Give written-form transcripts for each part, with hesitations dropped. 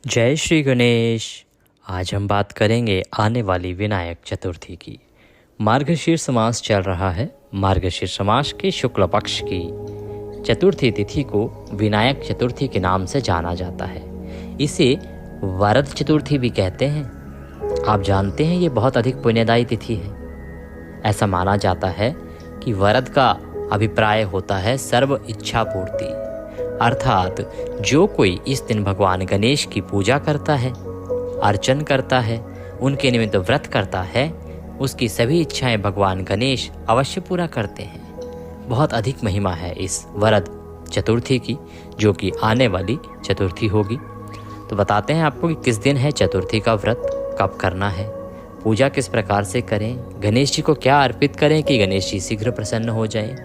जय श्री गणेश। आज हम बात करेंगे आने वाली विनायक चतुर्थी की। मार्गशीर्ष मास चल रहा है। मार्गशीर्ष मास के शुक्ल पक्ष की चतुर्थी तिथि को विनायक चतुर्थी के नाम से जाना जाता है। इसे वरद चतुर्थी भी कहते हैं। आप जानते हैं ये बहुत अधिक पुण्यदायी तिथि है। ऐसा माना जाता है कि वरद का अभिप्राय होता है सर्व इच्छा पूर्ति, अर्थात जो कोई इस दिन भगवान गणेश की पूजा करता है, अर्चन करता है, उनके निमित्त व्रत करता है, उसकी सभी इच्छाएं भगवान गणेश अवश्य पूरा करते हैं। बहुत अधिक महिमा है इस वरद चतुर्थी की, जो कि आने वाली चतुर्थी होगी। तो बताते हैं आपको कि किस दिन है चतुर्थी का व्रत, कब करना है, पूजा किस प्रकार से करें, गणेश जी को क्या अर्पित करें कि गणेश जी शीघ्र प्रसन्न हो जाएं।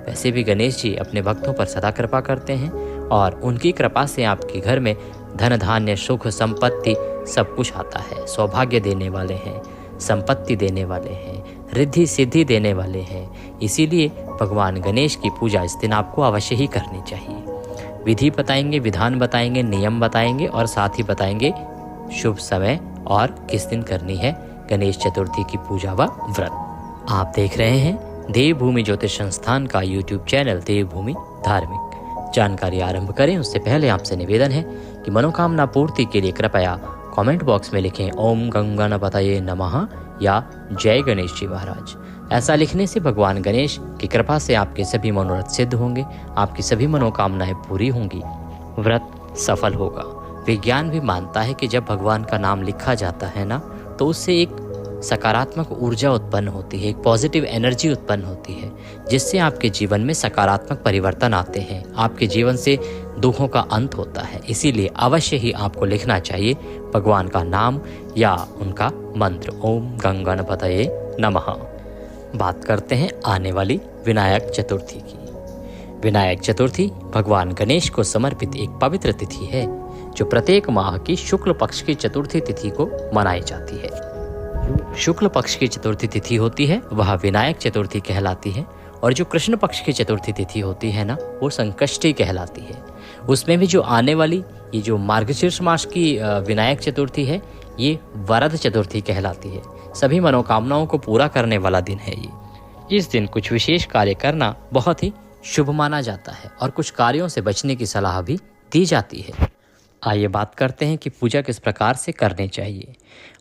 वैसे भी गणेश जी अपने भक्तों पर सदा कृपा करते हैं और उनकी कृपा से आपके घर में धन धान्य सुख संपत्ति सब कुछ आता है। सौभाग्य देने वाले हैं, संपत्ति देने वाले हैं, रिद्धि सिद्धि देने वाले हैं। इसीलिए भगवान गणेश की पूजा इस दिन आपको अवश्य ही करनी चाहिए। विधि बताएंगे, विधान बताएंगे, नियम बताएंगे और साथ ही बताएंगे शुभ समय और किस दिन करनी है गणेश चतुर्थी की पूजा व व्रत। आप देख रहे हैं देवभूमि ज्योतिष संस्थान का यूट्यूब चैनल देवभूमि धार्मिक। जानकारी आरंभ करें उससे पहले आपसे निवेदन है कि मनोकामना पूर्ति के लिए कृपया कमेंट बॉक्स में लिखें ओम गंगणपतये नमः या जय गणेश जी महाराज। ऐसा लिखने से भगवान गणेश की कृपा से आपके सभी मनोरथ सिद्ध होंगे, आपकी सभी मनोकामनाएं पूरी होंगी, व्रत सफल होगा। विज्ञान भी मानता है कि जब भगवान का नाम लिखा जाता है ना, तो उससे एक सकारात्मक ऊर्जा उत्पन्न होती है, एक पॉजिटिव एनर्जी उत्पन्न होती है, जिससे आपके जीवन में सकारात्मक परिवर्तन आते हैं, आपके जीवन से दुखों का अंत होता है। इसीलिए अवश्य ही आपको लिखना चाहिए भगवान का नाम या उनका मंत्र ओम गंगणपतये नमः। बात करते हैं आने वाली विनायक चतुर्थी की। विनायक चतुर्थी भगवान गणेश को समर्पित एक पवित्र तिथि है, जो प्रत्येक माह की शुक्ल पक्ष की चतुर्थी तिथि को मनाई जाती है। शुक्ल पक्ष की चतुर्थी तिथि होती है वह विनायक चतुर्थी कहलाती है, और जो कृष्ण पक्ष की चतुर्थी तिथि होती है ना, वो संकष्टी कहलाती है। उसमें भी जो आने वाली ये जो मार्गशीर्ष मास की विनायक चतुर्थी है, ये वरद चतुर्थी कहलाती है। सभी मनोकामनाओं को पूरा करने वाला दिन है ये। इस दिन कुछ विशेष कार्य करना बहुत ही शुभ माना जाता है और कुछ कार्यों से बचने की सलाह भी दी जाती है। आइए बात करते हैं कि पूजा किस प्रकार से करनी चाहिए।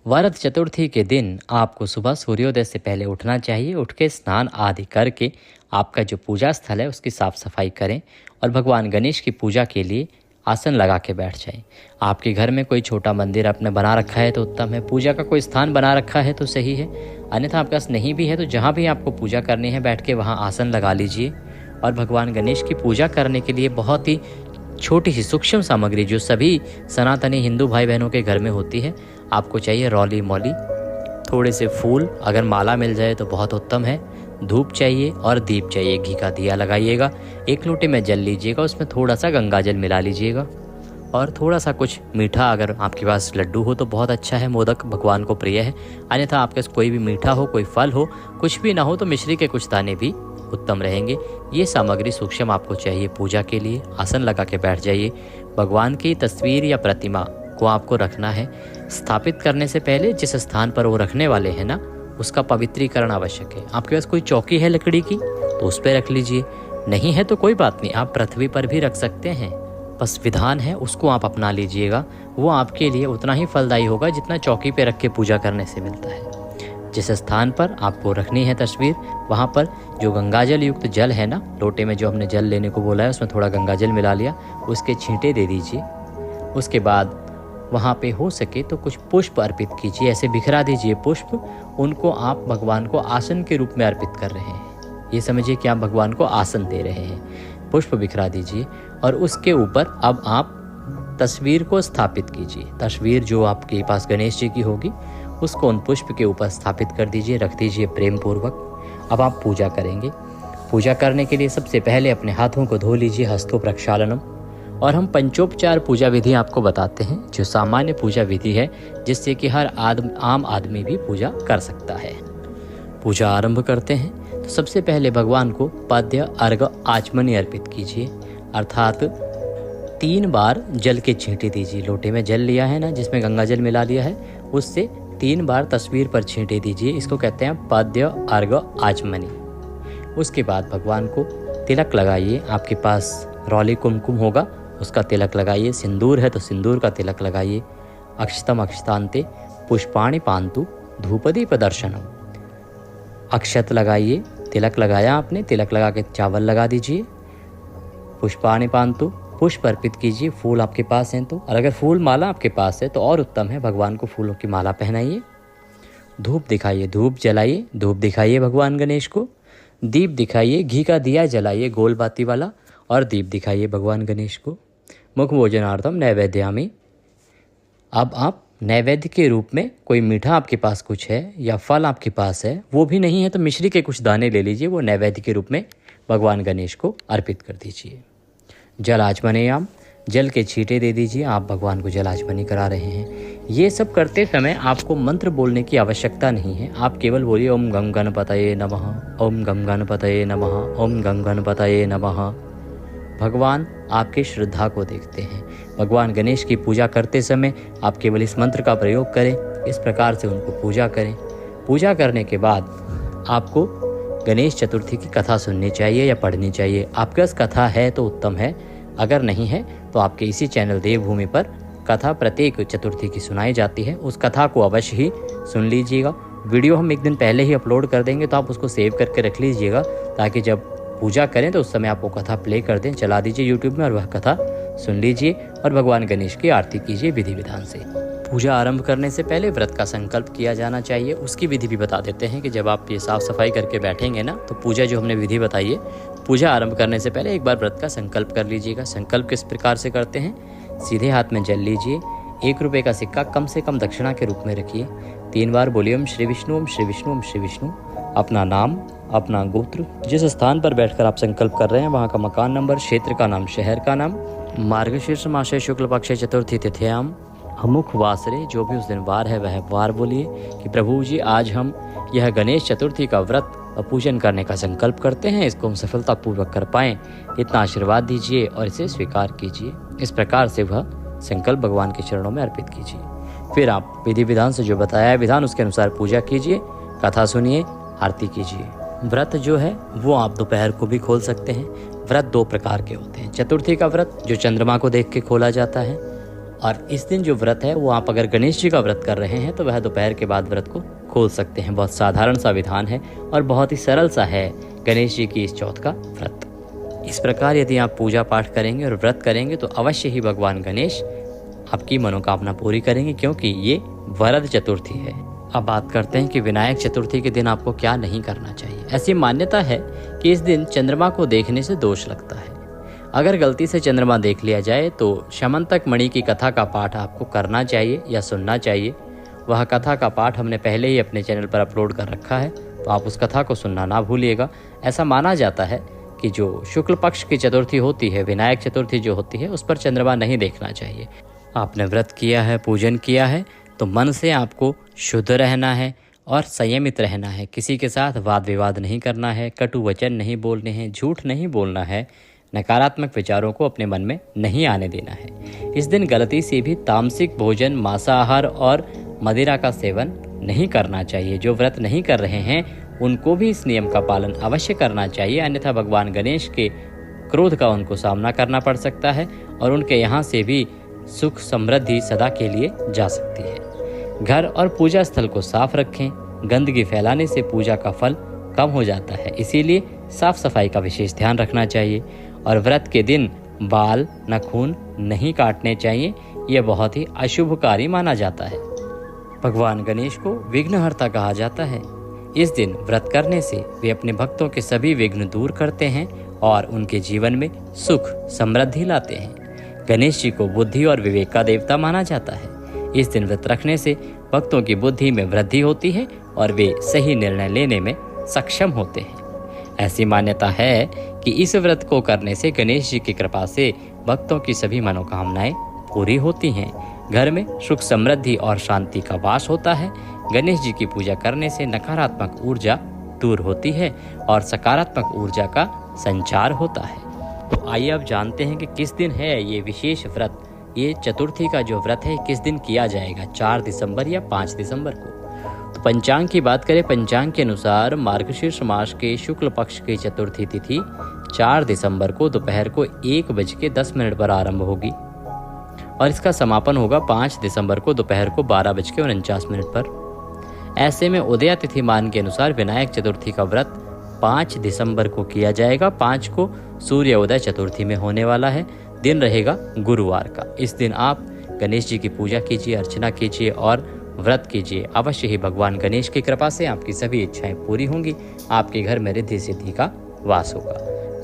वरद चतुर्थी के दिन आपको सुबह सूर्योदय से पहले उठना चाहिए। उठ के स्नान आदि करके आपका जो पूजा स्थल है उसकी साफ सफाई करें और भगवान गणेश की पूजा के लिए आसन लगा के बैठ जाएं। आपके घर में कोई छोटा मंदिर आपने बना रखा है तो उत्तम है, पूजा का कोई स्थान बना रखा है तो सही है, अन्यथा आपके पास नहीं भी है तो जहाँ भी आपको पूजा करनी है बैठ के वहाँ आसन लगा लीजिए। और भगवान गणेश की पूजा करने के लिए बहुत ही छोटी सी सूक्ष्म सामग्री जो सभी सनातनी हिंदू भाई बहनों के घर में होती है, आपको चाहिए रौली मौली, थोड़े से फूल, अगर माला मिल जाए तो बहुत उत्तम है, धूप चाहिए और दीप चाहिए। घी का दिया लगाइएगा, एक लोटे में जल लीजिएगा, उसमें थोड़ा सा गंगा जल मिला लीजिएगा और थोड़ा सा कुछ मीठा, अगर आपके पास लड्डू हो तो बहुत अच्छा है, मोदक भगवान को प्रिय है, अन्यथा आपके पास कोई भी मीठा हो, कोई फल हो, कुछ भी ना हो तो मिश्री के कुछ दाने भी उत्तम रहेंगे। ये सामग्री सूक्ष्म आपको चाहिए पूजा के लिए। आसन लगा के बैठ जाइए। भगवान की तस्वीर या प्रतिमा को आपको रखना है। स्थापित करने से पहले जिस स्थान पर वो रखने वाले हैं ना, उसका पवित्रीकरण आवश्यक है। आपके पास कोई चौकी है लकड़ी की तो उस पर रख लीजिए, नहीं है तो कोई बात नहीं, आप पृथ्वी पर भी रख सकते हैं। बस विधान है उसको आप अपना लीजिएगा, वो आपके लिए उतना ही फलदायी होगा जितना चौकी पे रख के पूजा करने से मिलता है। जिस स्थान पर आपको रखनी है तस्वीर, वहाँ पर जो गंगाजल युक्त जल है ना, लोटे में जो हमने जल लेने को बोला है उसमें थोड़ा गंगाजल मिला लिया, उसके छींटे दे दीजिए। उसके बाद वहाँ पे हो सके तो कुछ पुष्प अर्पित कीजिए, ऐसे बिखरा दीजिए पुष्प, उनको आप भगवान को आसन के रूप में अर्पित कर रहे हैं। ये समझिए कि आप भगवान को आसन दे रहे हैं। पुष्प बिखरा दीजिए और उसके ऊपर अब आप तस्वीर को स्थापित कीजिए। तस्वीर जो आपके पास गणेश जी की होगी उसको उन पुष्प के ऊपर स्थापित कर दीजिए, रख दीजिए प्रेम पूर्वक। अब आप पूजा करेंगे। पूजा करने के लिए सबसे पहले अपने हाथों को धो लीजिए, हस्तों प्रक्षालनम। और हम पंचोपचार पूजा विधि आपको बताते हैं, जो सामान्य पूजा विधि है जिससे कि हर आम आदमी भी पूजा कर सकता है। पूजा आरंभ करते हैं तो सबसे पहले भगवान को पद्य अर्घ आचमनी अर्पित कीजिए, अर्थात 3 बार जल के छींटे दीजिए। लोटे में जल लिया है ना, जिसमें गंगा जल मिला लिया है, उससे 3 बार तस्वीर पर छींटे दीजिए। इसको कहते हैं पद्य अर्घ आचमनी। उसके बाद भगवान को तिलक लगाइए। आपके पास रौली कुमकुम होगा, उसका तिलक लगाइए। सिंदूर है तो सिंदूर का तिलक लगाइए। अक्षतम अक्षतांते पुष्पाणि पांतु धूपदीप दर्शनम। अक्षत लगाइए, तिलक लगाया आपने, तिलक लगा के चावल लगा दीजिए। पुष्पाणि पांतु, पुष्प अर्पित कीजिए। फूल आपके पास हैं तो, और अगर फूल माला आपके पास है तो और उत्तम है, भगवान को फूलों की माला पहनाइए। धूप दिखाइए, धूप जलाइए, धूप दिखाइए भगवान गणेश को। दीप दिखाइए, घी का दिया जलाइए गोल बाती वाला, और दीप दिखाइए भगवान गणेश को। मुख भोजनार्थम नैवेद्यामि। अब आप नैवेद्य के रूप में कोई मीठा आपके पास कुछ है या फल आपके पास है, वो भी नहीं है तो मिश्री के कुछ दाने ले लीजिए, वो नैवेद्य के रूप में भगवान गणेश को अर्पित कर दीजिए। जल आचमनेयाम, जल के छींटे दे दीजिए। आप भगवान को जल आचमनी करा रहे हैं। ये सब करते समय आपको मंत्र बोलने की आवश्यकता नहीं है। आप केवल बोलिए ओम गम गणपतये नमः, ओम गम गणपतये नमः, ओम गम गणपतये नमः। भगवान आपके श्रद्धा को देखते हैं। भगवान गणेश की पूजा करते समय आप केवल इस मंत्र का प्रयोग करें। इस प्रकार से उनको पूजा करें। पूजा करने के बाद आपको गणेश चतुर्थी की कथा सुननी चाहिए या पढ़नी चाहिए। आपके पास कथा है तो उत्तम है, अगर नहीं है तो आपके इसी चैनल देवभूमि पर कथा प्रत्येक चतुर्थी की सुनाई जाती है। उस कथा को अवश्य ही सुन लीजिएगा। वीडियो हम एक दिन पहले ही अपलोड कर देंगे, तो आप उसको सेव करके रख लीजिएगा, ताकि जब पूजा करें तो उस समय आप वो कथा प्ले कर दें, चला दीजिए यूट्यूब में, और वह कथा सुन लीजिए और भगवान गणेश की आरती कीजिए विधि विधान से। पूजा आरंभ करने से पहले व्रत का संकल्प किया जाना चाहिए। उसकी विधि भी बता देते हैं कि जब आप ये साफ सफाई करके बैठेंगे ना, तो पूजा जो हमने विधि बताई है, पूजा आरंभ करने से पहले एक बार व्रत का संकल्प कर लीजिएगा। संकल्प किस प्रकार से करते हैं? सीधे हाथ में जल लीजिए। 1 रुपये का सिक्का कम से कम दक्षिणा के रूप में रखिए। 3 बार बोलिए ओम श्री विष्णु, ओम श्री विष्णु, ओम श्री विष्णु। अपना नाम, अपना गोत्र, जिस स्थान पर बैठकर आप संकल्प कर रहे हैं वहाँ का मकान नंबर, क्षेत्र का नाम, शहर का नाम, मार्गशीर्ष मासे शुक्ल पक्ष चतुर्थी तिथ्याम अमुख वासरे, जो भी उस दिन वार है वह वार बोलिए कि प्रभु जी आज हम यह गणेश चतुर्थी का व्रत और पूजन करने का संकल्प करते हैं, इसको हम सफलतापूर्वक कर पाएँ, इतना आशीर्वाद दीजिए और इसे स्वीकार कीजिए। इस प्रकार से वह संकल्प भगवान के चरणों में अर्पित कीजिए। फिर आप विधि विधान से जो बताया है विधान, उसके अनुसार पूजा कीजिए, कथा सुनिए, आरती कीजिए। व्रत जो है वो आप दोपहर को भी खोल सकते हैं। व्रत 2 प्रकार के होते हैं। चतुर्थी का व्रत जो चंद्रमा को देख के खोला जाता है, और इस दिन जो व्रत है वो आप अगर गणेश जी का व्रत कर रहे हैं तो वह दोपहर के बाद व्रत को खोल सकते हैं। बहुत साधारण सा विधान है और बहुत ही सरल सा है गणेश जी की इस चौथ का व्रत। इस प्रकार यदि आप पूजा पाठ करेंगे और व्रत करेंगे तो अवश्य ही भगवान गणेश आपकी मनोकामना पूरी करेंगे, क्योंकि ये वरद चतुर्थी है। अब बात करते हैं कि विनायक चतुर्थी के दिन आपको क्या नहीं करना चाहिए। ऐसी मान्यता है कि इस दिन चंद्रमा को देखने से दोष लगता है। अगर गलती से चंद्रमा देख लिया जाए तो शमंतक मणि की कथा का पाठ आपको करना चाहिए या सुनना चाहिए। वह कथा का पाठ हमने पहले ही अपने चैनल पर अपलोड कर रखा है, तो आप उस कथा को सुनना ना भूलिएगा। ऐसा माना जाता है कि जो शुक्ल पक्ष की चतुर्थी होती है, विनायक चतुर्थी जो होती है, उस पर चंद्रमा नहीं देखना चाहिए। आपने व्रत किया है, पूजन किया है, तो मन से आपको शुद्ध रहना है और संयमित रहना है। किसी के साथ वाद विवाद नहीं करना है, कटु वचन नहीं बोलने हैं, झूठ नहीं बोलना है, नकारात्मक विचारों को अपने मन में नहीं आने देना है। इस दिन गलती से भी तामसिक भोजन, मांसाहार और मदिरा का सेवन नहीं करना चाहिए। जो व्रत नहीं कर रहे हैं उनको भी इस नियम का पालन अवश्य करना चाहिए, अन्यथा भगवान गणेश के क्रोध का उनको सामना करना पड़ सकता है और उनके यहाँ से भी सुख समृद्धि सदा के लिए जा सकती है। घर और पूजा स्थल को साफ रखें। गंदगी फैलाने से पूजा का फल कम हो जाता है, इसीलिए साफ सफाई का विशेष ध्यान रखना चाहिए। और व्रत के दिन बाल, नाखून नहीं काटने चाहिए, यह बहुत ही अशुभकारी माना जाता है। भगवान गणेश को विघ्नहर्ता कहा जाता है। इस दिन व्रत करने से वे अपने भक्तों के सभी विघ्न दूर करते हैं और उनके जीवन में सुख समृद्धि लाते हैं। गणेश जी को बुद्धि और विवेक का देवता माना जाता है। इस दिन व्रत रखने से भक्तों की बुद्धि में वृद्धि होती है और वे सही निर्णय लेने में सक्षम होते हैं। ऐसी मान्यता है कि इस व्रत को करने से गणेश जी की कृपा से भक्तों की सभी मनोकामनाएं पूरी होती हैं। घर में सुख समृद्धि और शांति का वास होता है। गणेश जी की पूजा करने से नकारात्मक ऊर्जा दूर होती है और सकारात्मक ऊर्जा का संचार होता है। तो आइए अब जानते हैं कि किस दिन है ये विशेष व्रत। ये चतुर्थी का जो व्रत है किस दिन किया जाएगा, 4 दिसंबर या 5 दिसंबर को। तो पंचांग की बात करें, पंचांग के अनुसार मार्गशीर्ष मास के शुक्ल पक्ष की चतुर्थी तिथि 4 दिसंबर को दोपहर को 1:10 पर आरंभ होगी और इसका समापन होगा 5 दिसंबर को दोपहर को 12:49 पर। ऐसे में उदया तिथिमान के अनुसार विनायक चतुर्थी का व्रत 5 दिसंबर को किया जाएगा। 5 को सूर्योदय चतुर्थी में होने वाला है। दिन रहेगा गुरुवार का। इस दिन आप गणेश जी की पूजा कीजिए, अर्चना कीजिए और व्रत कीजिए। अवश्य ही भगवान गणेश की कृपा से आपकी सभी इच्छाएं पूरी होंगी। आपके घर में रिद्धि सिद्धि का वास होगा।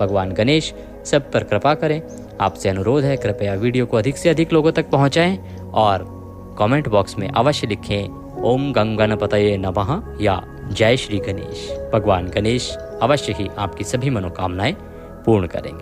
भगवान गणेश सब पर कृपा करें। आपसे अनुरोध है, कृपया वीडियो को अधिक से अधिक लोगों तक पहुंचाएं और कमेंट बॉक्स में अवश्य लिखें ओम गं गणपतये नमः या जय श्री गणेश। भगवान गणेश अवश्य ही आपकी सभी मनोकामनाएं पूर्ण करेंगे।